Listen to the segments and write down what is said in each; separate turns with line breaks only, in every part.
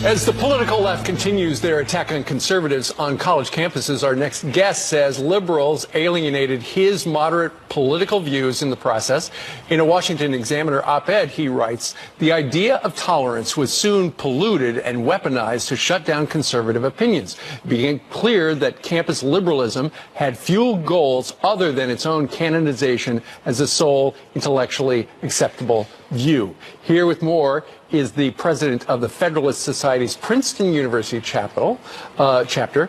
As the political left continues their attack on conservatives on college campuses, our next guest says liberals alienated his moderate political views in the process. In a Washington Examiner op-ed, he writes, the idea of tolerance was soon polluted and weaponized to shut down conservative opinions. It became clear that campus liberalism had few goals other than its own canonization as the sole intellectually acceptable view. Here with more is the president of the Federalist Society's Princeton University chapter, Akhil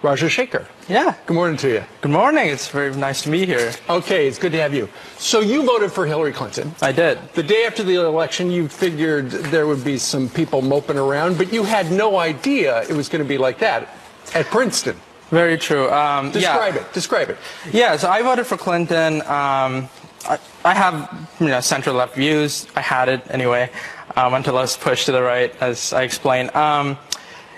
Rajashekar.
Yeah.
Good morning to you.
Good morning. It's very nice to be here.
Okay, it's good to have you. So you voted for Hillary Clinton.
I did.
The day after the election, you figured there would be some people moping around, but you had no idea it was going to be like that at Princeton.
Very true.
Describe it.
Yeah, so I voted for Clinton. I have center-left views. I had it anyway until I was pushed to the right, as I explained.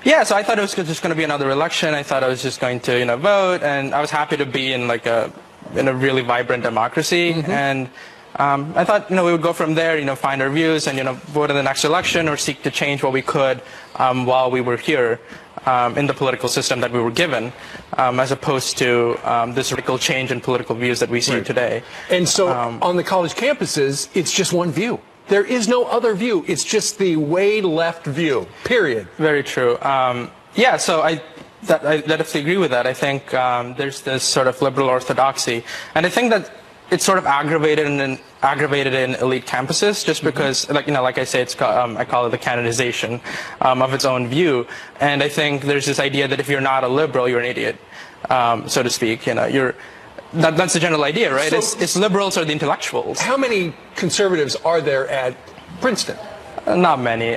Yeah, so I thought it was just going to be another election. I thought I was just going to vote, and I was happy to be in a really vibrant democracy. Mm-hmm. And I thought we would go from there, find our views and vote in the next election or seek to change what we could while we were here in the political system that we were given, as opposed to this radical change in political views that we see today.
And so on the college campuses, it's just one view. There is no other view. It's just the way left view, period.
Very true. Yeah, so I definitely agree with that. I think there's this sort of liberal orthodoxy. And I think that it's sort of aggravated in elite campuses, just because, like I say, I call it the canonization of its own view. And I think there's this idea that if you're not a liberal, you're an idiot, so to speak. That's the general idea, right? So, it's liberals or the intellectuals.
How many conservatives are there at Princeton?
Not many.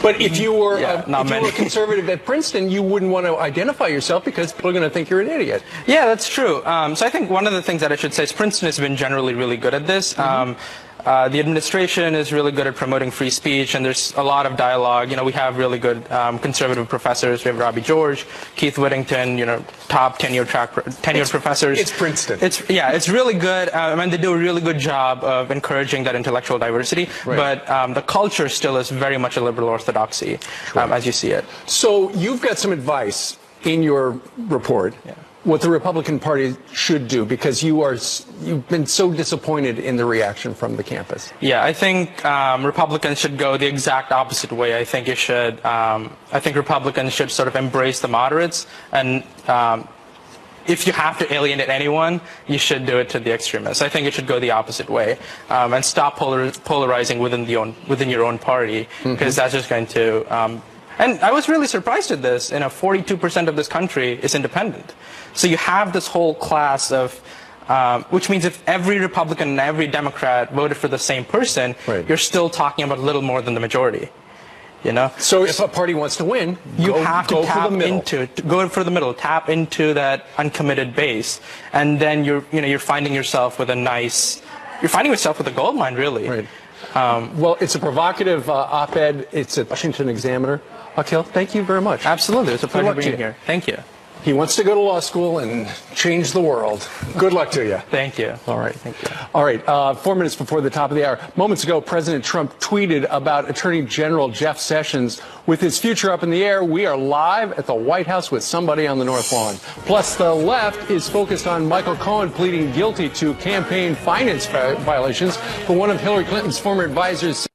But if you were a conservative at Princeton, you wouldn't want to identify yourself because people are going to think you're an idiot.
Yeah, that's true. So I think one of the things that I should say is Princeton has been generally really good at this. Mm-hmm. The administration is really good at promoting free speech, and there's a lot of dialogue. We have really good conservative professors. We have Robbie George, Keith Whittington, top tenured professors.
It's Princeton.
It's really good. They do a really good job of encouraging that intellectual diversity. Right. But the culture still is very much a liberal orthodoxy, as you see it.
So you've got some advice in your report. Yeah. What the Republican Party should do, because you've been so disappointed in the reaction from the campus.
Yeah, I think Republicans should go the exact opposite way. I think Republicans should sort of embrace the moderates, and if you have to alienate anyone, you should do it to the extremists. I think it should go the opposite way, and stop polarizing within your own party, because that's just going to. And I was really surprised at this. 42% of this country is independent. So you have this whole class of, which means if every Republican and every Democrat voted for the same person, you're still talking about a little more than the majority.
So if a party wants to win,
you have to go for the middle, tap into that uncommitted base, and then you're finding yourself with you're finding yourself with a gold mine, really.
Right. Well, it's a provocative op-ed. It's a Washington Examiner. Akhil, thank you very much.
Absolutely. It's a pleasure being here. Thank you.
He wants to go to law school and change the world. Good luck to you.
Thank you.
All right.
Thank you.
All right. 4 minutes before the top of the hour. Moments ago, President Trump tweeted about Attorney General Jeff Sessions. With his future up in the air, we are live at the White House with somebody on the North Lawn. Plus, the left is focused on Michael Cohen pleading guilty to campaign finance violations for one of Hillary Clinton's former advisors.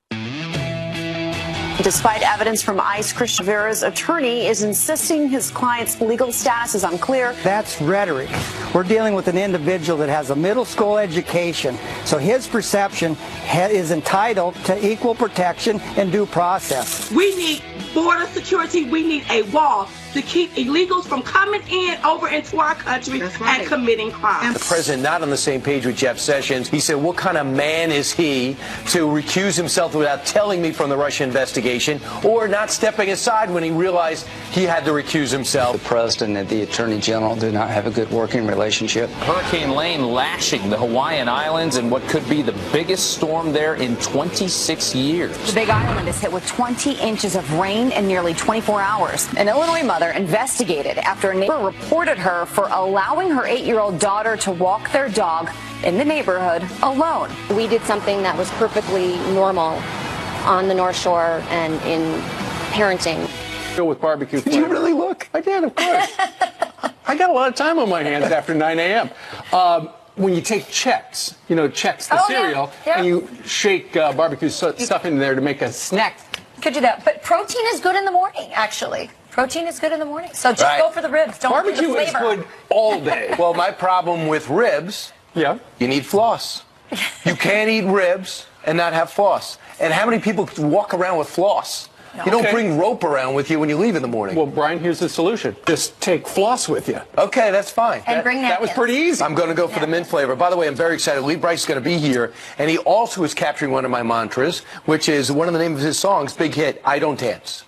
Despite evidence from ICE, Christian Rivera's attorney is insisting his client's legal status is unclear.
That's rhetoric. We're dealing with an individual that has a middle school education, so his perception is entitled to equal protection and due process.
We need border security. We need a wall to keep illegals from coming over into our country and committing crimes.
The president not on the same page with Jeff Sessions. He said, what kind of man is he to recuse himself without telling me from the Russia investigation, or not stepping aside when he realized he had to recuse himself?
The president and the attorney general do not have a good working relationship.
Hurricane Lane lashing the Hawaiian Islands in what could be the biggest storm there in 26 years.
The Big Island is hit with 20 inches of rain in nearly 24 hours. An Illinois mother investigated after a neighbor reported her for allowing her 8-year-old daughter to walk their dog in the neighborhood alone.
We did something that was perfectly normal on the North Shore and in parenting.
With barbecue
Did you really look?
I did, of course. I got a lot of time on my hands after 9 a.m. When you take Chex, Chex the cereal, and you shake barbecue stuff in there to make a snack.
Could do that. But protein is good in the morning, actually. Protein is good in the morning. So just go for the ribs. Don't do the flavor.
Barbecue is good all day.
Well, my problem with ribs, you need floss. You can't eat ribs and not have floss. And how many people walk around with floss? You don't bring rope around with you when you leave in the morning.
Well, Brian, here's the solution. Just take floss with you.
Okay, that's fine.
And bring napkins.
That was pretty easy.
I'm going to go for the mint flavor. By the way, I'm very excited. Lee Brice is going to be here, and he also is capturing one of my mantras, which is one of the names of his songs, big hit, I Don't Dance,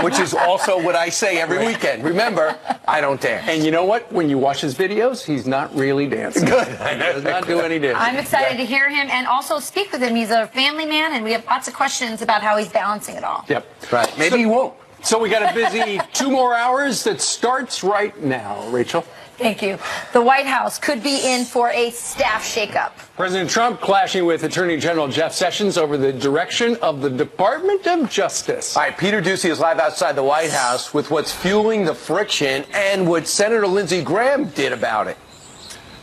which is also what I say every weekend. Remember, I don't dance.
And you know what? When you watch his videos, he's not really dancing.
Good.
He does not do any dancing.
I'm excited to hear him and also speak with him. He's a family man, and we have lots of questions about how he's balancing it all.
Yep.
Right. Maybe he won't.
So we got a busy 2 more hours that starts right now, Rachel.
Thank you. The White House could be in for a staff shakeup.
President Trump clashing with Attorney General Jeff Sessions over the direction of the Department of Justice.
All right, Peter Doocy is live outside the White House with what's fueling the friction and what Senator Lindsey Graham did about it.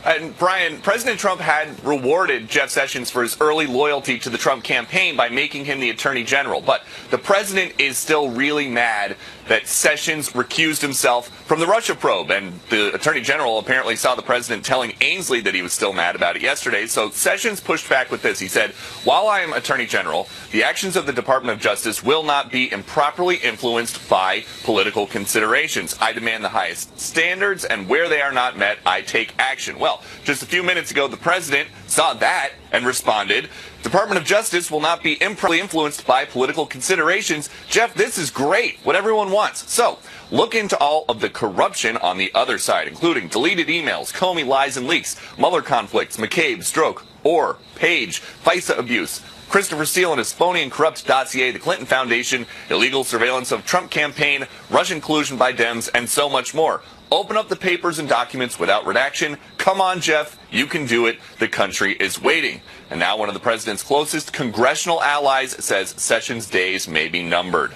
And Brian, President Trump had rewarded Jeff Sessions for his early loyalty to the Trump campaign by making him the Attorney General. But the president is still really mad that Sessions recused himself from the Russia probe. And the Attorney General apparently saw the president telling Ainsley that he was still mad about it yesterday. So Sessions pushed back with this. He said, while I am Attorney General, the actions of the Department of Justice will not be improperly influenced by political considerations. I demand the highest standards, and where they are not met, I take action. Well, just a few minutes ago, the president saw that and responded, Department of Justice will not be improperly influenced by political considerations. Jeff, this is great, what everyone wants. So, look into all of the corruption on the other side, including deleted emails, Comey lies and leaks, Mueller conflicts, McCabe, Strzok, Orr, Page, FISA abuse, Christopher Steele and his phony and corrupt dossier, the Clinton Foundation, illegal surveillance of Trump campaign, Russian collusion by Dems, and so much more. Open up the papers and documents without redaction. Come on, Jeff. You can do it. The country is waiting. And now one of the president's closest congressional allies says Sessions' days may be numbered.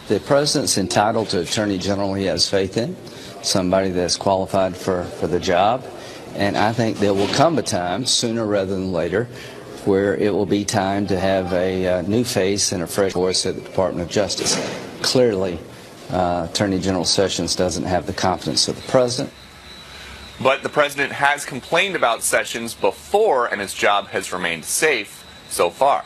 The president's entitled to attorney general he has faith in, somebody that's qualified for the job. And I think there will come a time, sooner rather than later, where it will be time to have a new face and a fresh voice at the Department of Justice. Clearly, Attorney General Sessions doesn't have the confidence of the president.
But the president has complained about Sessions before, and his job has remained safe so far.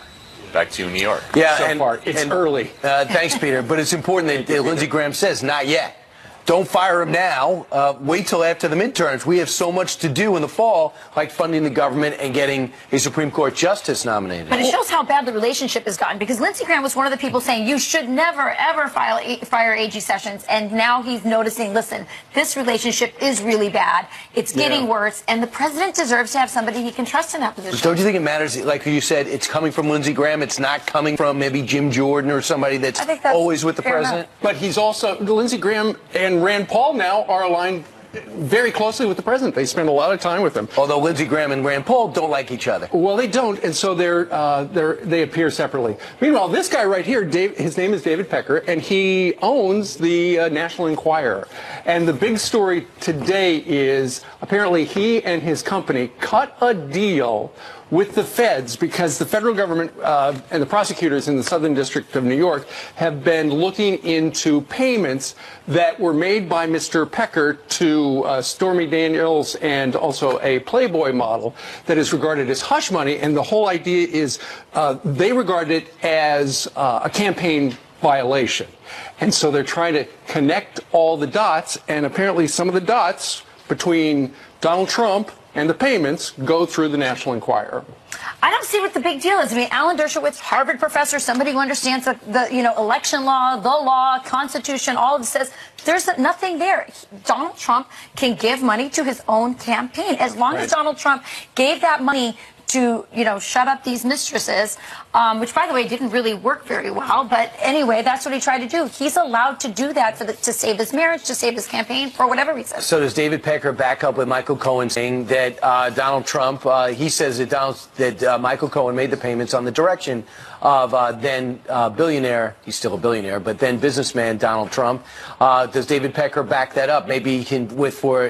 Back to New York.
Yeah,
so far. It's early.
Thanks, Peter. But it's important that Lindsey Graham says, not yet. Don't fire him now. Wait till after the midterms. We have so much to do in the fall, like funding the government and getting a Supreme Court justice nominated.
But it shows how bad the relationship has gotten, because Lindsey Graham was one of the people saying you should never, ever fire A.G. Sessions. And now he's noticing, listen, this relationship is really bad. It's getting worse. And the president deserves to have somebody he can trust in that position.
Don't you think it matters, like you said, it's coming from Lindsey Graham. It's not coming from maybe Jim Jordan or somebody that's always with the president.
But he's also, Lindsey Graham and Rand Paul now are aligned very closely with the president. They spend a lot of time with him.
Although Lindsey Graham and Rand Paul don't like each other.
Well, they don't, and so they appear separately. Meanwhile, this guy right here, his name is David Pecker, and he owns the National Enquirer. And the big story today is apparently he and his company cut a deal with the feds because the federal government and the prosecutors in the Southern District of New York have been looking into payments that were made by Mr. Pecker to Stormy Daniels and also a Playboy model that is regarded as hush money. And the whole idea is they regard it as a campaign violation. And so they're trying to connect all the dots, and apparently some of the dots between Donald Trump and the payments go through the National Enquirer.
I don't see what the big deal is. I mean, Alan Dershowitz, Harvard professor, somebody who understands the election law, the law, Constitution, all of this says there's nothing there. Donald Trump can give money to his own campaign. As long as Donald Trump gave that money to, shut up these mistresses, which, by the way, didn't really work very well. But anyway, that's what he tried to do. He's allowed to do that to save his marriage, to save his campaign, for whatever reason.
So does David Pecker back up with Michael Cohen saying that Donald Trump, he says that Michael Cohen made the payments on the direction of then billionaire, he's still a billionaire, but then businessman Donald Trump. Does David Pecker back that up? Maybe he can,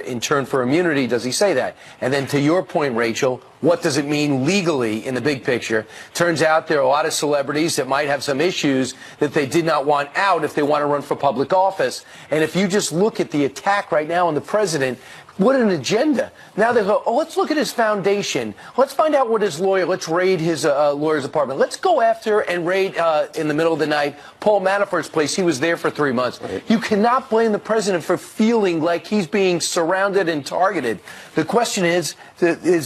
in turn for immunity, does he say that? And then to your point, Rachel, what does it mean legally in the big picture? Turns out there are a lot of celebrities that might have some issues that they did not want out if they want to run for public office. And if you just look at the attack right now on the president, what an agenda. Now they go, let's look at his foundation. Let's find out what his lawyer, let's raid his lawyer's apartment. Let's go after and raid in the middle of the night Paul Manafort's place. He was there for 3 months. Right. You cannot blame the president for feeling like he's being surrounded and targeted. The question is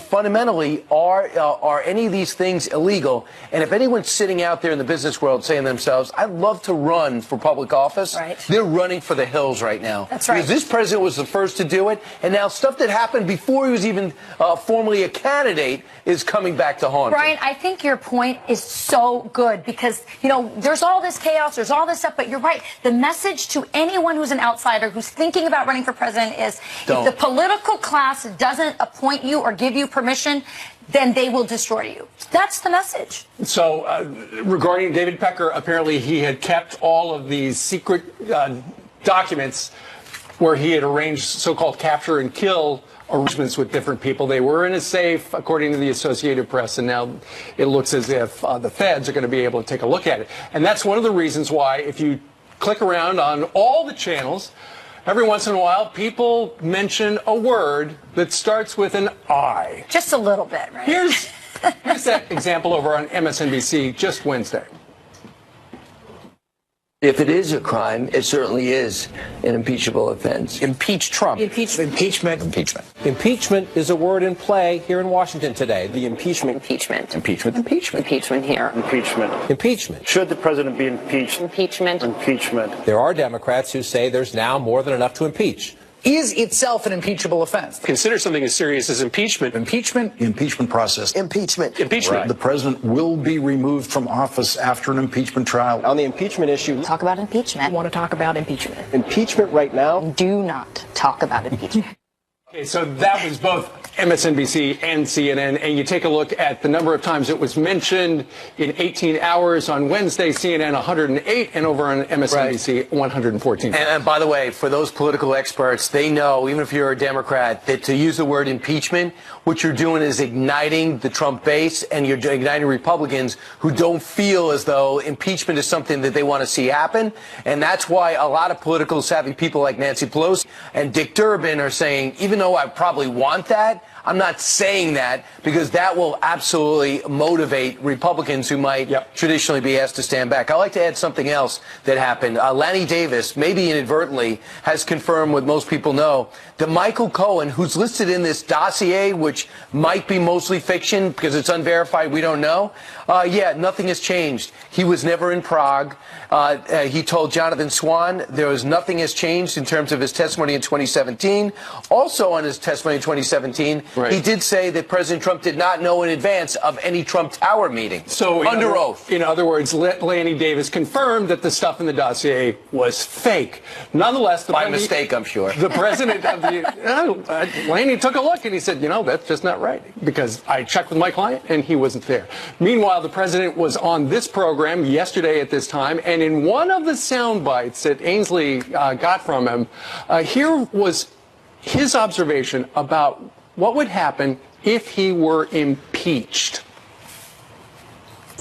fundamentally, are any of these things illegal? And if anyone's sitting out there in the business world saying to themselves, I'd love to run for public office, right, they're running for the hills right now.
That's right.
Because this president was the first to do it, and now stuff that happened before he was even formally a candidate is coming back to haunt him.
Brian, I think your point is so good because, there's all this chaos, there's all this stuff, but you're right. The message to anyone who's an outsider who's thinking about running for president is if the political class doesn't appoint you or give you permission, then they will destroy you. That's the message.
So regarding David Pecker, apparently he had kept all of these secret documents where he had arranged so-called capture and kill arrangements with different people. They were in a safe, according to the Associated Press, and now it looks as if the feds are going to be able to take a look at it. And that's one of the reasons why, if you click around on all the channels, every once in a while, people mention a word that starts with an I.
Just a little bit, right?
Here's that example over on MSNBC just Wednesday.
If it is a crime, it certainly is an impeachable offense.
Impeach Trump.
Impeachment.
Impeachment.
Impeachment is a word in play here in Washington today. The impeachment.
Impeachment.
Impeachment.
Impeachment. Impeachment here.
Impeachment.
Impeachment.
Should the president be impeached?
Impeachment.
Impeachment.
There are Democrats who say there's now more than enough to impeach.
Is itself an impeachable offense.
Consider something as serious as impeachment.
Impeachment.
The impeachment process.
Impeachment.
Impeachment.
Right. The president will be removed from office after an impeachment trial.
On the impeachment issue.
Talk about impeachment.
Want to talk about impeachment.
Impeachment right now.
Do not talk about impeachment.
Okay, so that was both MSNBC and CNN, and you take a look at the number of times it was mentioned in 18 hours on Wednesday, CNN 108, and over on MSNBC 114.
And by the way, for those political experts, they know, even if you're a Democrat, that to use the word impeachment, what you're doing is igniting the Trump base, and you're igniting Republicans who don't feel as though impeachment is something that they want to see happen. And that's why a lot of political savvy people like Nancy Pelosi and Dick Durbin are saying, even though I probably want that, I'm not saying that because that will absolutely motivate Republicans who might traditionally be asked to stand back. I'd like to add something else that happened. Lanny Davis, maybe inadvertently, has confirmed what most people know, that Michael Cohen, who's listed in this dossier, which might be mostly fiction because it's unverified, we don't know, nothing has changed. He was never in Prague. He told Jonathan Swan nothing has changed in terms of his testimony in 2017. Also on his testimony in 2017, he did say that President Trump did not know in advance of any Trump Tower meeting. So under oath.
In other words, Lanny Davis confirmed that the stuff in the dossier was fake. Nonetheless,
by mistake, I'm sure.
The president of the Lanny took a look and he said, that's just not right because I checked with my client and he wasn't there. Meanwhile, the president was on this program yesterday at this time, and in one of the sound bites that Ainsley got from him, here was his observation about what would happen if he were impeached.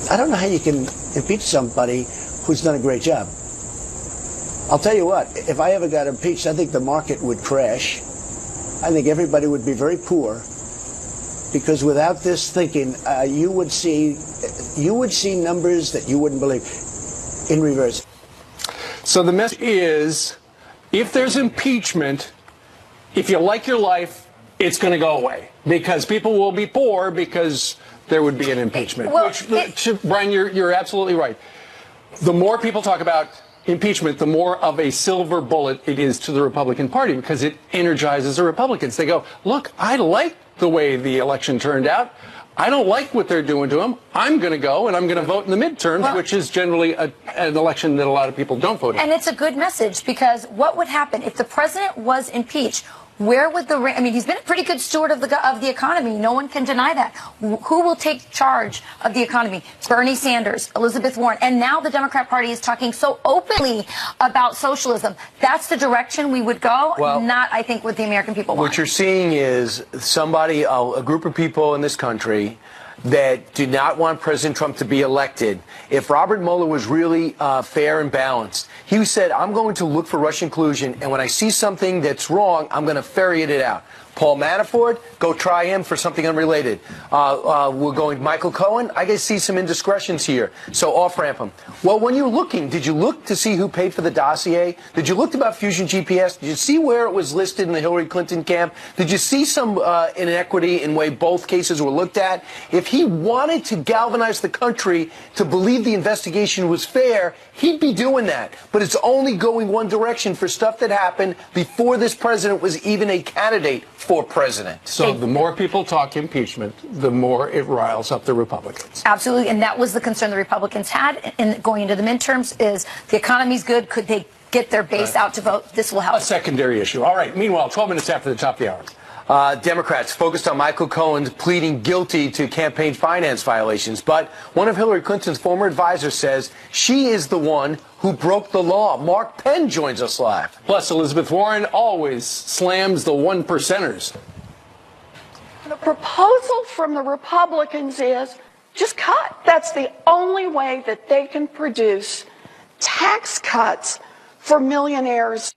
I don't know how you can impeach somebody who's done a great job. I'll tell you what, if I ever got impeached, I think the market would crash. I think everybody would be very poor because without this thinking, you would see numbers that you wouldn't believe in reverse.
So the message is, if there's impeachment, if you like your life, it's going to go away because people will be poor because there would be an impeachment.
Well,
Brian, you're absolutely right. The more people talk about impeachment, the more of a silver bullet it is to the Republican Party because it energizes the Republicans. They go, look, I like the way the election turned out. I don't like what they're doing to him. I'm going to go and I'm going to vote in the midterms, which is generally an election that a lot of people don't vote in.
And it's a good message, because what would happen if the president was impeached? Where would he's been a pretty good steward of the economy. No one can deny that. Who will take charge of the economy? Bernie Sanders, Elizabeth Warren, and now the Democrat Party is talking so openly about socialism. That's the direction we would go, not, I think, what the American people want.
What you're seeing is somebody, a group of people in this country that do not want President Trump to be elected. If Robert Mueller was really fair and balanced, he said, I'm going to look for Russian collusion, and when I see something that's wrong, I'm going to ferret it out. Paul Manafort, go try him for something unrelated. We're going Michael Cohen. I guess see some indiscretions here. So off-ramp him. Well, when you're looking, did you look to see who paid for the dossier? Did you look about Fusion GPS? Did you see where it was listed in the Hillary Clinton camp? Did you see some inequity in the way both cases were looked at? If he wanted to galvanize the country to believe the investigation was fair, he'd be doing that. But it's only going one direction for stuff that happened before this president was even a candidate for president.
So the more people talk impeachment, the more it riles up the Republicans.
Absolutely, and that was the concern the Republicans had in going into the midterms, is the economy's good. Could they get their base out to vote? This will help.
A secondary issue. All right, meanwhile, 12 minutes after the top of the hour.
Democrats focused on Michael Cohen pleading guilty to campaign finance violations. But one of Hillary Clinton's former advisors says she is the one who broke the law. Mark Penn joins us live.
Plus, Elizabeth Warren always slams the one percenters.
The proposal from the Republicans is just cut. That's the only way that they can produce tax cuts for millionaires.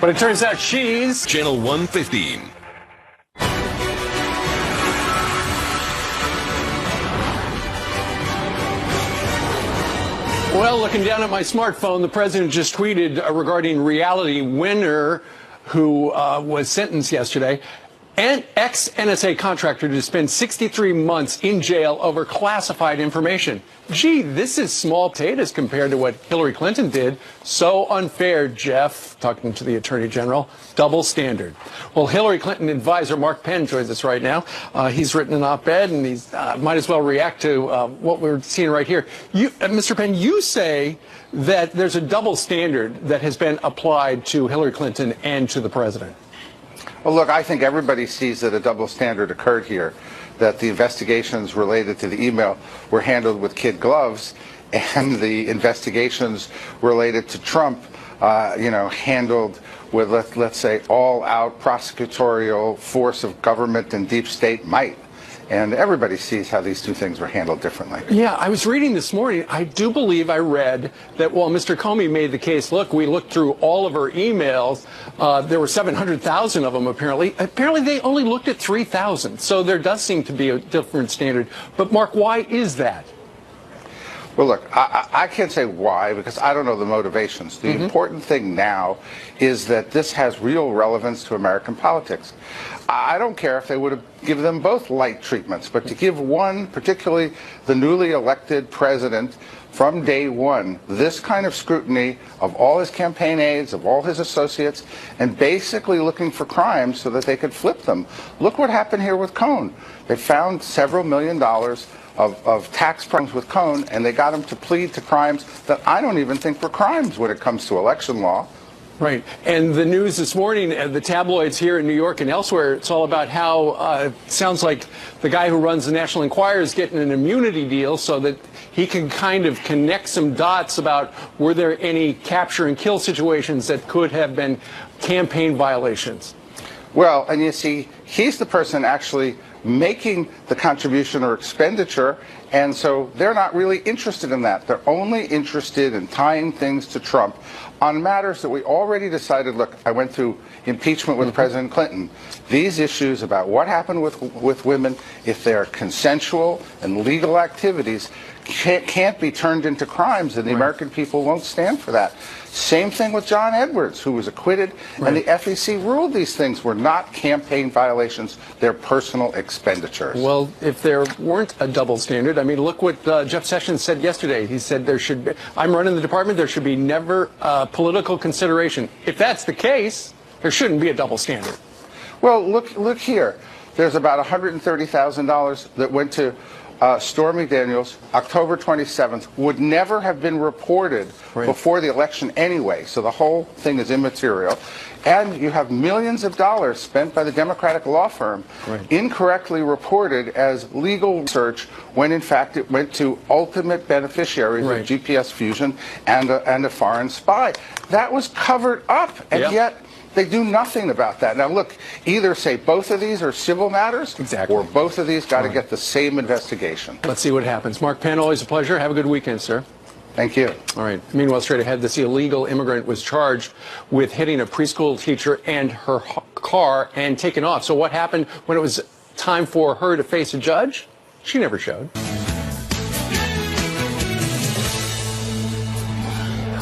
But it turns out she's
Channel 115.
Well, looking down at my smartphone, the president just tweeted regarding Reality Winner, who was sentenced yesterday. An ex-NSA contractor to spend 63 months in jail over classified information. Gee, this is small potatoes compared to what Hillary Clinton did. So unfair, Jeff, talking to the Attorney General. Double standard. Well, Hillary Clinton advisor Mark Penn joins us right now. He's written an op-ed, and he's might as well react to what we're seeing right here. Mr. Penn, you say that there's a double standard that has been applied to Hillary Clinton and to the president.
Well, look, I think everybody sees that a double standard occurred here, that the investigations related to the email were handled with kid gloves, and the investigations related to Trump, handled with, let's say, all-out prosecutorial force of government and deep state might. And everybody sees how these two things were handled differently.
Yeah, I was reading this morning. I do believe I read that while Mr. Comey made the case, look, we looked through all of her emails. There were 700,000 of them, apparently. Apparently, they only looked at 3,000. So there does seem to be a different standard. But, Mark, why is that?
Well, look, I can't say why, because I don't know the motivations. The important thing now is that this has real relevance to American politics. I don't care if they would have given them both light treatments, but to give one, particularly the newly elected president, from day one, this kind of scrutiny of all his campaign aides, of all his associates, and basically looking for crimes so that they could flip them. Look what happened here with Cohen. They found several $1 million of tax problems with Cohen, and they got him to plead to crimes that I don't even think were crimes when it comes to election law.
Right. And the news this morning, the tabloids here in New York and elsewhere, it's all about how it sounds like the guy who runs the National Enquirer is getting an immunity deal so that he can kind of connect some dots about were there any capture and kill situations that could have been campaign violations.
Well, and you see, he's the person actually making the contribution or expenditure, and so they're not really interested in that. They're only interested in tying things to Trump on matters that we already decided. Look, I went through impeachment with President Clinton. These issues about what happened with women, if they're consensual and legal activities, can't be turned into crimes, and the American people won't stand for that. Same thing with John Edwards, who was acquitted, and the FEC ruled these things were not campaign violations, they're personal expenditures.
Well, if there weren't a double standard, I mean, look what Jeff Sessions said yesterday. He said there should be, I'm running the department, there should be never political consideration. If that's the case, there shouldn't be a double standard.
Well, look here. there's about $130,000 that went to Stormy Daniels, October 27th, would never have been reported before the election anyway, so the whole thing is immaterial. And you have millions of dollars spent by the Democratic law firm incorrectly reported as legal research when in fact it went to ultimate beneficiaries of GPS fusion and a foreign spy. That was covered up, and yet they do nothing about that. Now, look, either say both of these are civil matters, or both of these got to get the same investigation.
Let's see what happens. Mark Penn, always a pleasure. Have a good weekend, sir.
Thank you.
All right. Meanwhile, straight ahead, this illegal immigrant was charged with hitting a preschool teacher and her car and taken off. So what happened when it was time for her to face a judge? She never showed.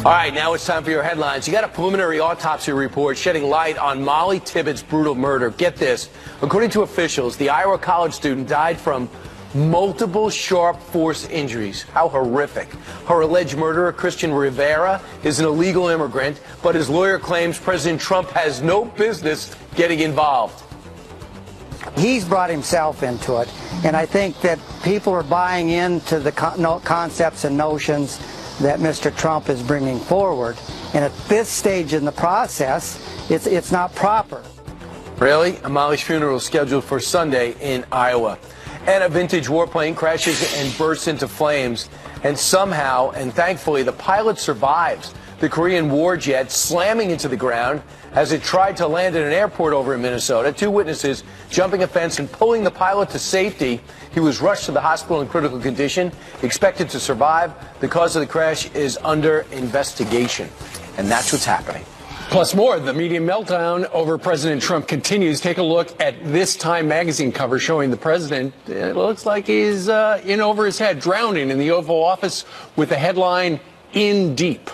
All right, now it's time for your headlines. You got a preliminary autopsy report shedding light on Molly Tibbetts' brutal murder. Get this. According to officials, the Iowa college student died from multiple sharp force injuries. How horrific. Her alleged murderer, Christian Rivera, is an illegal immigrant, but his lawyer claims President Trump has no business getting involved.
He's brought himself into it, and I think that people are buying into the concepts and notions that Mr. Trump is bringing forward. And at this stage in the process, it's not proper.
Really? Molly's funeral is scheduled for Sunday in Iowa. And a vintage warplane crashes and bursts into flames. And somehow, and thankfully, the pilot survives the Korean War jet slamming into the ground as it tried to land at an airport over in Minnesota. Two witnesses jumping a fence and pulling the pilot to safety. He was rushed to the hospital in critical condition, expected to survive. The cause of the crash is under investigation. And that's what's happening.
Plus more, the media meltdown over President Trump continues. Take a look at this Time magazine cover showing the president, it looks like he's in over his head, drowning in the Oval Office with the headline, "In Deep."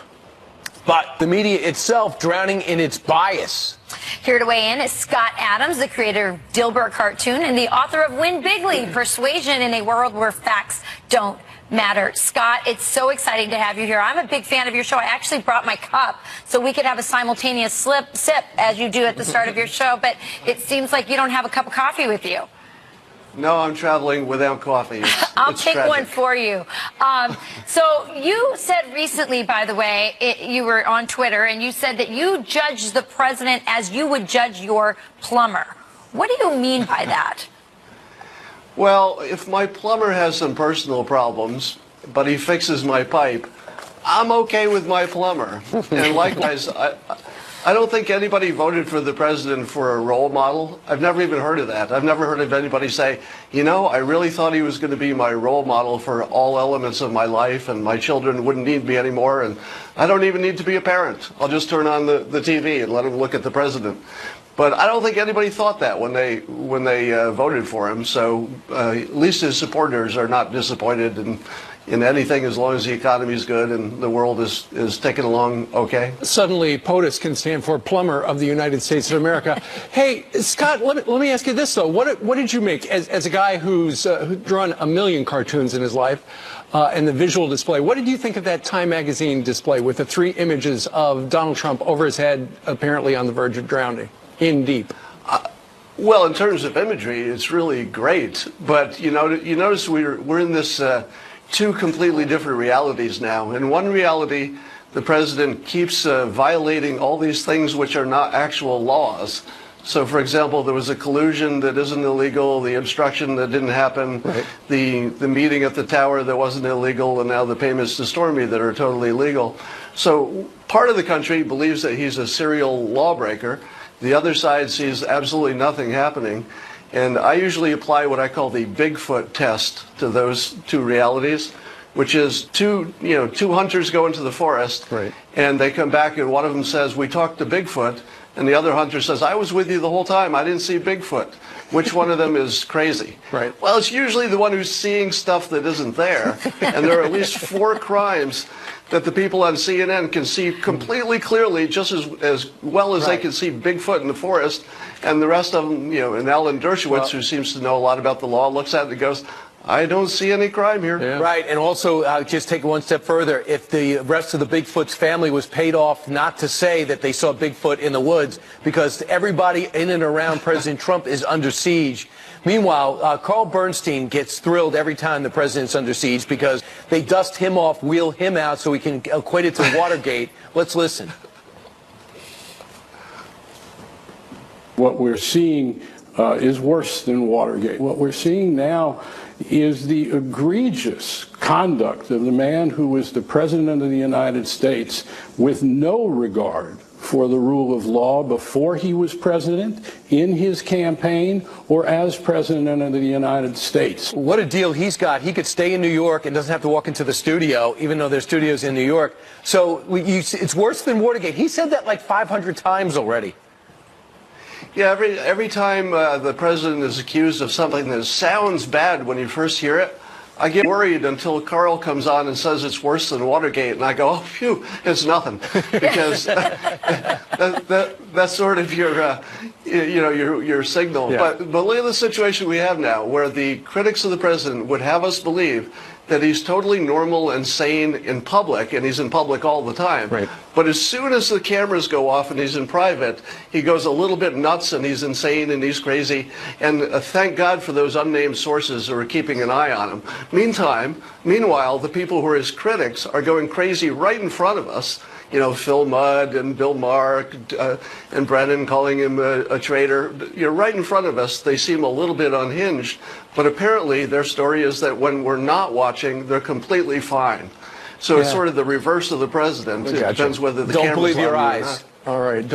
But the media itself drowning in its bias.
Here to weigh in is Scott Adams, the creator of Dilbert Cartoon and the author of Win Bigly, Persuasion in a World Where Facts Don't Matter. Scott, it's so exciting to have you here. I'm a big fan of your show. I actually brought my cup so we could have a simultaneous sip as you do at the start of your show, but it seems like you don't have a cup of coffee with you.
No, I'm traveling without coffee.
I'll take one for you. So you said recently, by the way, you were on Twitter, and you said that you judge the president as you would judge your plumber. What do you mean by that?
Well, if my plumber has some personal problems, but he fixes my pipe, I'm okay with my plumber. And likewise, I don't think anybody voted for the president for a role model. I've never even heard of that. I've never heard of anybody say, you know, I really thought he was going to be my role model for all elements of my life, and my children wouldn't need me anymore, and I don't even need to be a parent. I'll just turn on the TV and let him look at the president. But I don't think anybody thought that when they voted for him. So at least his supporters are not disappointed in anything as long as the economy is good and the world is ticking along okay.
Suddenly, POTUS can stand for Plumber of the United States of America. Hey, Scott, let me ask you this, though. What did you make, as a guy who's drawn a million cartoons in his life, and the visual display, what did you think of that Time magazine display with the 3 images of Donald Trump over his head, apparently on the verge of drowning, in deep?
Well, in terms of imagery, it's really great. But you notice we're in this 2 completely different realities now. In one reality, the president keeps violating all these things which are not actual laws. So, for example, there was a collusion that isn't illegal, the obstruction that didn't happen, the meeting at the tower that wasn't illegal, and now the payments to Stormy that are totally illegal. So part of the country believes that he's a serial lawbreaker. The other side sees absolutely nothing happening. And I usually apply what I call the Bigfoot test to those 2 realities, which is two hunters go into the forest, and they come back, and one of them says, "We talked to Bigfoot," and the other hunter says, "I was with you the whole time. I didn't see Bigfoot." Which one of them is crazy? Well, it's usually the one who's seeing stuff that isn't there. And there are at least 4 crimes that the people on CNN can see completely clearly, just as well as they can see Bigfoot in the forest. And the rest of them, and Alan Dershowitz, who seems to know a lot about the law, looks at it and goes, I don't see any crime here.
Yeah. Right, and also just take it one step further. If the rest of the Bigfoot's family was paid off not to say that they saw Bigfoot in the woods, because everybody in and around President Trump is under siege. Meanwhile, Carl Bernstein gets thrilled every time the president's under siege because they dust him off, wheel him out so he can equate it to Watergate. Let's listen.
What we're seeing is worse than Watergate. What we're seeing now is the egregious conduct of the man who was the President of the United States with no regard for the rule of law before he was president, in his campaign, or as President of the United States.
What a deal he's got. He could stay in New York and doesn't have to walk into the studio, even though there's studios in New York. So it's worse than Watergate. He said that like 500 times already.
Yeah, every time the president is accused of something that sounds bad when you first hear it, I get worried until Carl comes on and says it's worse than Watergate, and I go, oh, phew, it's nothing, because that's sort of your signal.
Yeah.
But look at the situation we have now, where the critics of the president would have us believe that he's totally normal and sane in public, and he's in public all the time.
Right.
But as soon as the cameras go off and he's in private, he goes a little bit nuts and he's insane and he's crazy. And thank God for those unnamed sources who are keeping an eye on him. Meanwhile, the people who are his critics are going crazy right in front of us. You know, Phil Mudd and Bill Maher and Brennan calling him a traitor. Right in front of us, they seem a little bit unhinged. But apparently their story is that when we're not watching, they're completely fine. So it's sort of the reverse of the president. It depends whether the
Don't
camera's
believe your
on you or
eyes.
not.
All right.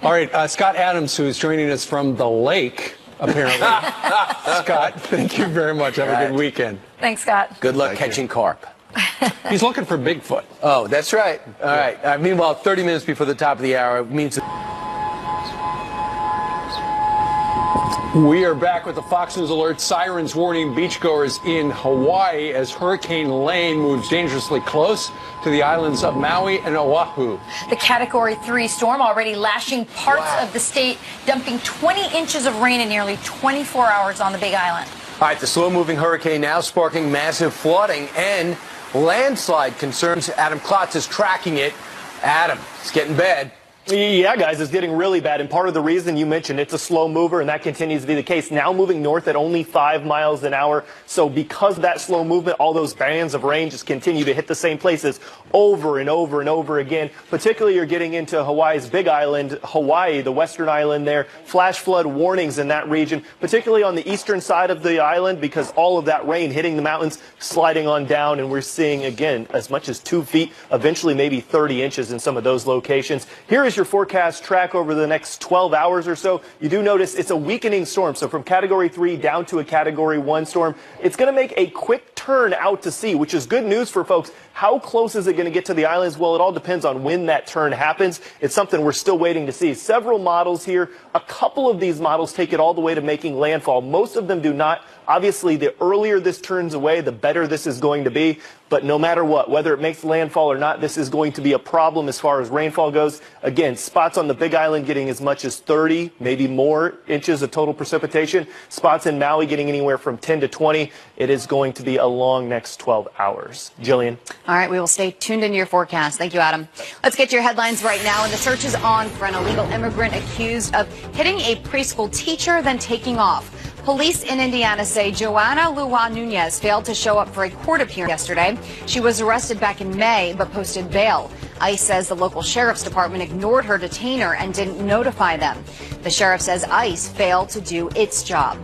All right. Scott Adams, who is joining us from the lake, apparently. Scott, thank you very much. Have a good weekend.
Thanks, Scott.
Good luck catching carp.
He's looking for Bigfoot.
Oh, that's right. All right. Meanwhile, 30 minutes before the top of the hour means...
We are back with the Fox News Alert. Sirens warning beachgoers in Hawaii as Hurricane Lane moves dangerously close to the islands of Maui and Oahu.
The Category 3 storm already lashing parts of the state, dumping 20 inches of rain in nearly 24 hours on the Big Island.
All right, the slow-moving hurricane now sparking massive flooding and landslide concerns. Adam Klotz is tracking it. Adam, it's getting bad.
Yeah, guys, it's getting really bad. And part of the reason you mentioned it's a slow mover, and that continues to be the case. Now moving north at only 5 miles an hour. So because of that slow movement, all those bands of rain just continue to hit the same places over and over and over again. Particularly you're getting into Hawaii's Big Island, Hawaii, the western island there. Flash flood warnings in that region, particularly on the eastern side of the island, because all of that rain hitting the mountains, sliding on down. And we're seeing, again, as much as 2 feet, eventually maybe 30 inches in some of those locations. Here is your forecast track over the next 12 hours or so. You do notice it's a weakening storm. So from Category 3 down to a Category 1 storm, it's going to make a quick turn out to sea, which is good news for folks. How close is it going to get to the islands? Well, it all depends on when that turn happens. It's something we're still waiting to see. Several models here. A couple of these models take it all the way to making landfall. Most of them do not. Obviously, the earlier this turns away, the better this is going to be. But no matter what, whether it makes landfall or not, this is going to be a problem as far as rainfall goes. Again, spots on the Big Island getting as much as 30, maybe more inches of total precipitation. Spots in Maui getting anywhere from 10 to 20. It is going to be a long next 12 hours. Jillian.
All right, we will stay tuned into your forecast. Thank you, Adam. Let's get your headlines right now. And the search is on for an illegal immigrant accused of hitting a preschool teacher, then taking off. Police in Indiana say Joanna Lua Nunez failed to show up for a court appearance yesterday. She was arrested back in May, but posted bail. ICE says the local sheriff's department ignored her detainer and didn't notify them. The sheriff says ICE failed to do its job.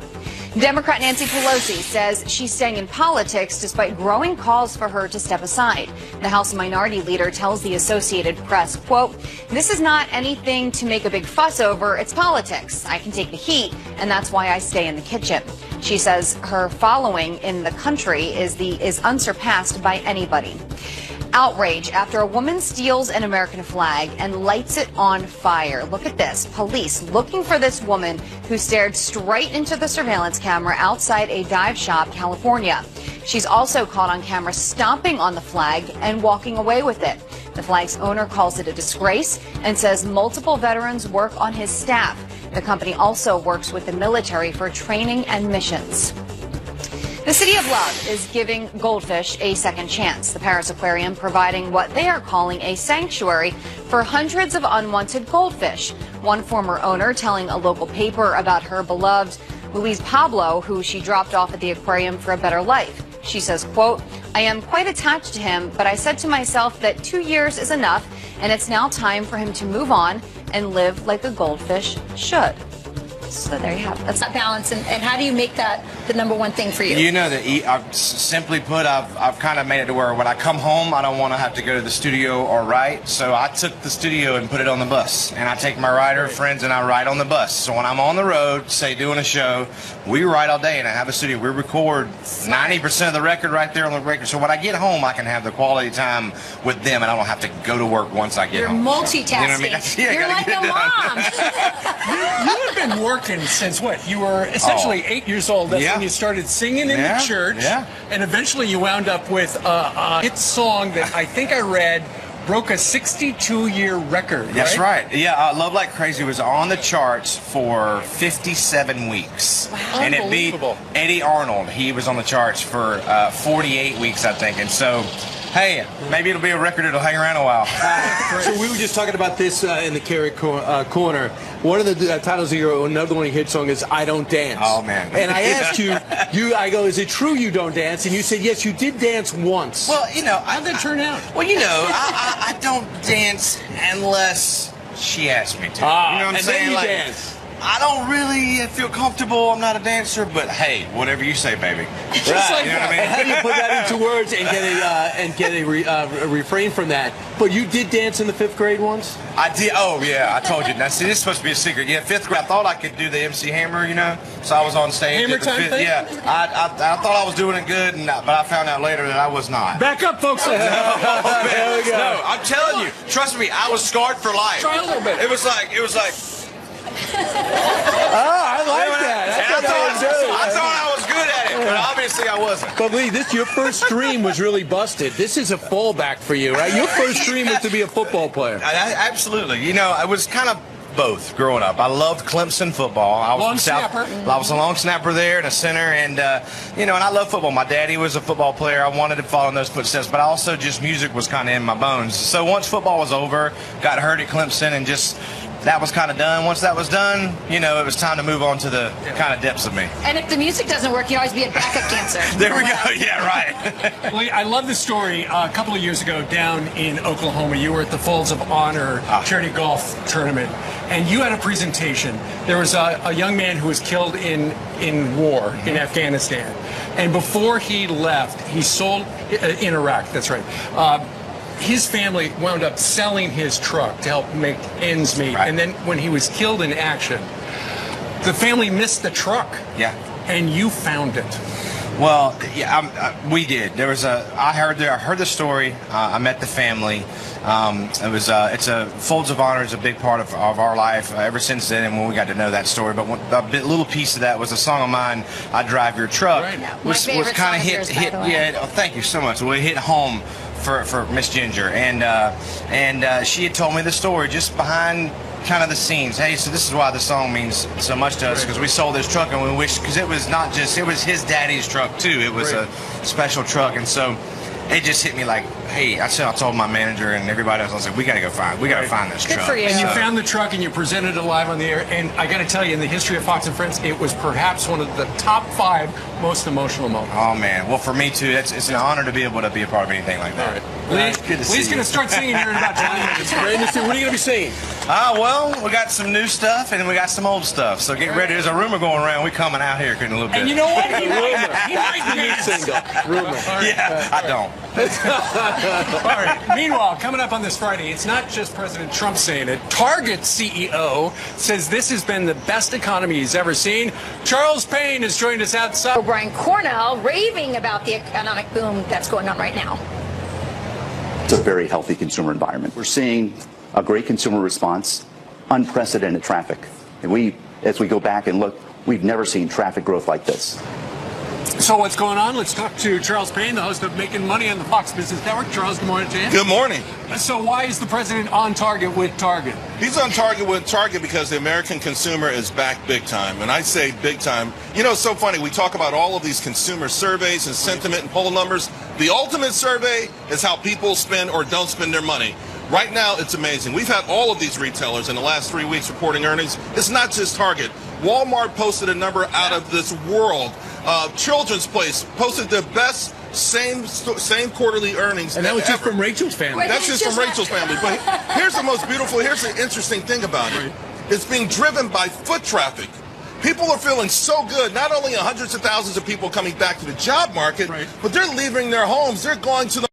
Democrat Nancy Pelosi says she's staying in politics despite growing calls for her to step aside. The House Minority Leader tells the Associated Press, quote, "This is not anything to make a big fuss over. It's politics. I can take the heat, and that's why I stay in the kitchen." She says her following in the country is unsurpassed by anybody. Outrage after a woman steals an American flag and lights it on fire. Look at this. Police looking for this woman who stared straight into the surveillance camera outside a dive shop, California. She's also caught on camera stomping on the flag and walking away with it. The flag's owner calls it a disgrace and says multiple veterans work on his staff. The company also works with the military for training and missions. The City of Love is giving goldfish a second chance. The Paris Aquarium providing what they are calling a sanctuary for hundreds of unwanted goldfish. One former owner telling a local paper about her beloved Luis Pablo, who she dropped off at the aquarium for a better life. She says, quote, "I am quite attached to him, but I said to myself that 2 years is enough, and it's now time for him to move on and live like a goldfish should." So there you have it.
That's that balance. And how do you make that the number one thing for you?
You know that simply put, I've kind of made it to where when I come home, I don't want to have to go to the studio or write. So I took the studio and put it on the bus. And I take my writer friends and I write on the bus. So when I'm on the road, say doing a show, we write all day and I have a studio. We record 90% of the record right there on the record. So when I get home, I can have the quality time with them and I don't have to go to work once I get home.
You're multitasking.
You know what I mean?
You're like a mom.
You have been working since what? You were essentially 8 years old. That's when you started singing in the church. And eventually you wound up with a hit song that I think I read broke a 62-year record.
That's right. Yeah, Love Like Crazy was on the charts for 57 weeks.
Wow.
And it beat Eddie Arnold. He was on the charts for 48 weeks, I think. And so, hey, maybe it'll be a record that'll hang around a while.
So we were just talking about this in the Carrot Corner. One of the titles of your another one hit song is "I Don't Dance."
Oh man!
And I asked you, I go, "Is it true you don't dance?" And you said, "Yes, you did dance once."
Well, you know,
how'd that turn out?
Well, you know, I don't dance unless she asks me to. You know what I'm saying?
Then you
like,
dance.
I don't really feel comfortable. I'm not a dancer, but hey, whatever you say, baby.
Right.
Like, you know what I mean?
And how do you put that into words and get a refrain from that? But you did dance in the 5th grade once?
I did. Oh yeah, I told you. Now see, this is supposed to be a secret. Yeah, 5th grade. I thought I could do the MC Hammer, you know. So I was on stage.
Hammer time thing?
Yeah, I thought I was doing it good, but I found out later that I was not.
Back up, folks.
No, I'm telling you. Trust me, I was scarred for life.
Try a little bit.
It was like.
I like that.
I thought I was good at it, but obviously I wasn't.
But Lee, your first dream was really busted. This is a fallback for you, right? Your first dream was to be a football player.
Absolutely. You know, I was kind of both growing up. I loved Clemson football. I was I was a long snapper there and a center, and you know, and I love football. My daddy was a football player. I wanted to follow in those footsteps, but also just music was kind of in my bones. So once football was over, got hurt at Clemson, and just that was kind of done. Once that was done, you know, it was time to move on to the kind of depths of me.
And if the music doesn't work, you always be a backup dancer.
There we go. Yeah, right.
Lee, I love this story. A couple of years ago down in Oklahoma, you were at the Folds of Honor charity golf tournament, and you had a presentation. There was a young man who was killed in war in Afghanistan. And before he left, he sold, in Iraq, that's right, his family wound up selling his truck to help make ends meet. And then when he was killed in action, the family missed the truck.
Yeah.
And you found it.
Well, yeah, we did. There was I heard the story. I met the family. It's a Folds of Honor is a big part of our life ever since then, and when we got to know that story. But little piece of that was a song of mine, "I Drive Your Truck," was kind of hit. Yeah, thank you so much. Well, it hit home for Miss Ginger, and she had told me the story just behind kind of the scenes. Hey, so this is why the song means so much to us, because we sold this truck and we wished, because it was not just, it was his daddy's truck too. It was a special truck, and so it just hit me like, hey, I told my manager and everybody else, I was like, we gotta find this truck.
For you.
And you found the truck and you presented it live on the air, and I gotta tell you, in the history of Fox and Friends, it was perhaps one of the top 5 most emotional moments.
Oh man, well for me too, it's an honor to be able to be a part of anything like that.
Lee's going to start singing here in about 20 minutes.
What are you going to be singing?
Well, we got some new stuff and we got some old stuff. So get ready. There's a rumor going around. We coming out here in a little bit.
And you know what? He might be a
single. Rumor.
Yeah, I don't.
All right. Meanwhile, coming up on this Friday, it's not just President Trump saying it. Target CEO says this has been the best economy he's ever seen. Charles Payne has joined us outside.
Brian Cornell raving about the economic boom that's going on right now.
It's a very healthy consumer environment. We're seeing a great consumer response, unprecedented traffic. And as we go back and look, we've never seen traffic growth like this.
So what's going on? Let's talk to Charles Payne, the host of Making Money on the Fox Business Network. Charles, good morning to you.
Good morning.
So why is the president on target with Target?
He's on target with Target because the American consumer is back big time. And I say big time. You know, it's so funny. We talk about all of these consumer surveys and sentiment and poll numbers. The ultimate survey is how people spend or don't spend their money. Right now, it's amazing. We've had all of these retailers in the last 3 weeks reporting earnings. It's not just Target. Walmart posted a number out of this world. Children's Place posted the best same quarterly earnings.
And that was just
ever.
from Rachel's family.
That's just from Rachel's family. But here's the interesting thing about it. It's being driven by foot traffic. People are feeling so good. Not only are hundreds of thousands of people coming back to the job market, but they're leaving their homes. They're going to the